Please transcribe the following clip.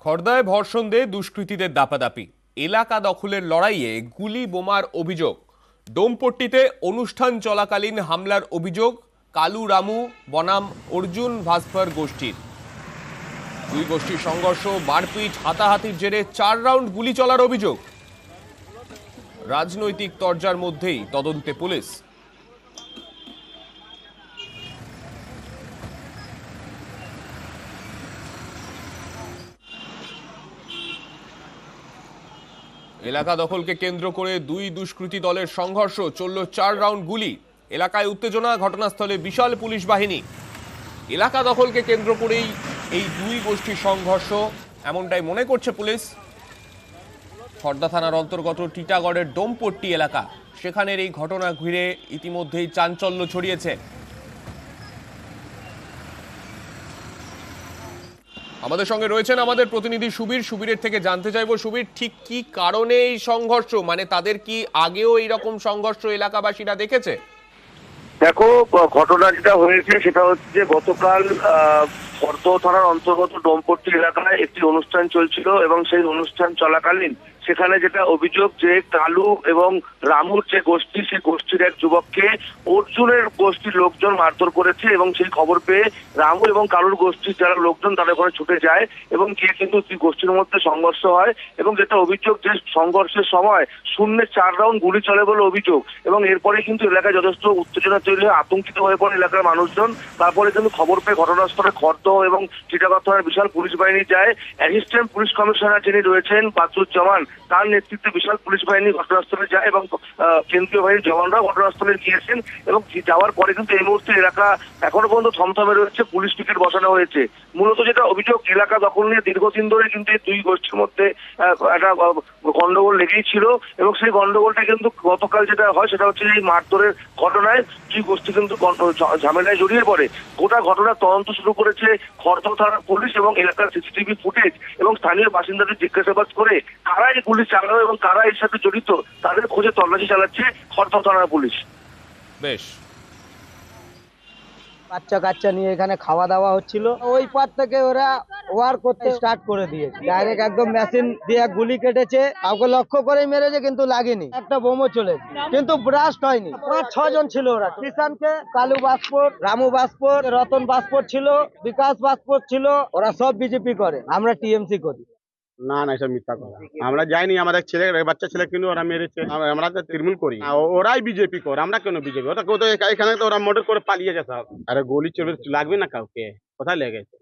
খড়দায় ধর্ষণ দিয়ে দুষ্কৃতীদের দাপাদাপি, এলাকা দখলের লড়াইয়ে গুলি বোমার অভিযোগ, ডোমপট্টিতে অনুষ্ঠান চলাকালীন হামলার অভিযোগ কালু রামু বনাম অর্জুন ভাস্কর গোষ্ঠীর। দুই গোষ্ঠীর সংঘর্ষ, মারপিট, হাতাহাতির জেরে 4 রাউন্ড গুলি চলার অভিযোগ। রাজনৈতিক তরজার মধ্যেই তদন্তে পুলিশ। এলাকা দখলকে কেন্দ্র করে দুই দুষ্কৃতী দলের সংঘর্ষ, চলল 4 রাউন্ড গুলি। এলাকায় উত্তেজনা, ঘটনাস্থলে বিশাল পুলিশ বাহিনী। এলাকা দখলকে কেন্দ্র করেই এই দুই গোষ্ঠীর সংঘর্ষ এমনটাই মনে করছে পুলিশ। খড়দা থানার অন্তর্গত টিটাগড়ের ডোমপট্টি এলাকা, সেখানের এই ঘটনা ঘিরে ইতিমধ্যেই চাঞ্চল্য ছড়িয়েছে। আমাদের সঙ্গে রয়েছেন আমাদের প্রতিনিধি সুবীরের থেকে জানতে চাইবো, সুবীর, ঠিক কি কারণে এই সংঘর্ষ? মানে তাদের কি আগেও এইরকম সংঘর্ষ এলাকাবাসীরা দেখেছে? দেখো, ঘটনা যেটা হয়েছে সেটা হচ্ছে গতকাল খড়দা থানার অন্তর্গত ডোমপট্টি এলাকায় একটি অনুষ্ঠান চলছিল এবং সেই অনুষ্ঠান চলাকালীন সেখানে যেটা অভিযোগ যে কালু এবং রামুর যে গোষ্ঠী, সেই গোষ্ঠীর এক যুবককে অর্জুনের গোষ্ঠীর লোকজন মারধর করেছে এবং সেই খবর পেয়ে রামু এবং কালুর গোষ্ঠীর যারা লোকজন তাদের ওখানে ছুটে যায় এবং গিয়ে কিন্তু দুই গোষ্ঠীর মধ্যে সংঘর্ষ হয় এবং যেটা অভিযোগ যে সংঘর্ষের সময় শূন্যে 4 রাউন্ড গুলি চলে বলে অভিযোগ এবং এরপরে কিন্তু এলাকায় যথেষ্ট উত্তেজনা তৈরি হয়ে আতঙ্কিত হয়ে পড়ে এলাকার মানুষজন। তারপরে কিন্তু খবর পেয়ে ঘটনাস্থলে খড়দা এবং টিটাগড় থানার বিশাল পুলিশ বাহিনী যায়। অ্যাসিস্ট্যান্ট পুলিশ কমিশনার যিনি রয়েছেন বাদরুজ্জামান, তার নেতৃত্বে বিশাল পুলিশ বাহিনী ঘটনাস্থলে যায় এবং কেন্দ্রীয় বাহিনীর জওয়ানরা ঘটনাস্থলে গিয়েছেন এবং যাওয়ার পরে কিন্তু এই মুহূর্তে এলাকা এখনো পর্যন্ত থমথমে রয়েছে, পুলিশ পিকেট বসানো হয়েছে। মূলত যেটা অভিযোগ, এলাকা দখল নিয়ে দীর্ঘদিন ধরে কিন্তু এই দুই গোষ্ঠীর মধ্যে একটা গন্ডগোল লেগেই ছিল এবং সেই গন্ডগোলটা কিন্তু গতকাল যেটা হয় সেটা হচ্ছে এই মারধরের ঘটনায় দুই গোষ্ঠী কিন্তু ঝামেলায় জড়িয়ে পড়ে। গোটা ঘটনার তদন্ত শুরু করেছে খড়দা থানার পুলিশ এবং এলাকার সিসিটিভি ফুটেজ এবং স্থানীয় বাসিন্দাদের জিজ্ঞাসাবাদ করে কারা এই গুলি চালানো এবং কারা এর সাথে জড়িত তাদের খোঁজে তল্লাশি চালাচ্ছে খড়দা থানার পুলিশ। বেশ, বাচ্চা কাচ্চা নিয়ে এখানে খাওয়া দাওয়া হচ্ছিল, ওই পর থেকে ওরা ওয়ার করতে স্টার্ট করে দিয়েছে। ডাইরেক্ট একদম মেশিন দিয়ে গুলি কেটেছে, কাউকে লক্ষ্য করে মেরেছে কিন্তু লাগেনি। একটা বোমও চলেছে কিন্তু ব্রাস্ট হয়নি। 5-6 জন ছিল ওরা। কিষানকে কালু বাসপোর্ট, রামু বাসপোর্ট, রতন বাসপোর্ট ছিল, বিকাশ বাসপোর্ট ছিল। ওরা সব বিজেপি করে, আমরা টিএমসি করি। না না, এসব মিথ্যা কথা। আমরা যাইনি, আমাদের ছেলে বাচ্চা ছেলে কিন্তু ওরা মেরেছে। আমরা তো তৃণমূল করি, ওরাই বিজেপি করে, আমরা কেন বিজেপি? ওরা এখানে তো ওরা মোটর করে পালিয়ে যেতে হবে। আরে গুলি চলে লাগবে না কাউকে, কোথায় লেগেছে?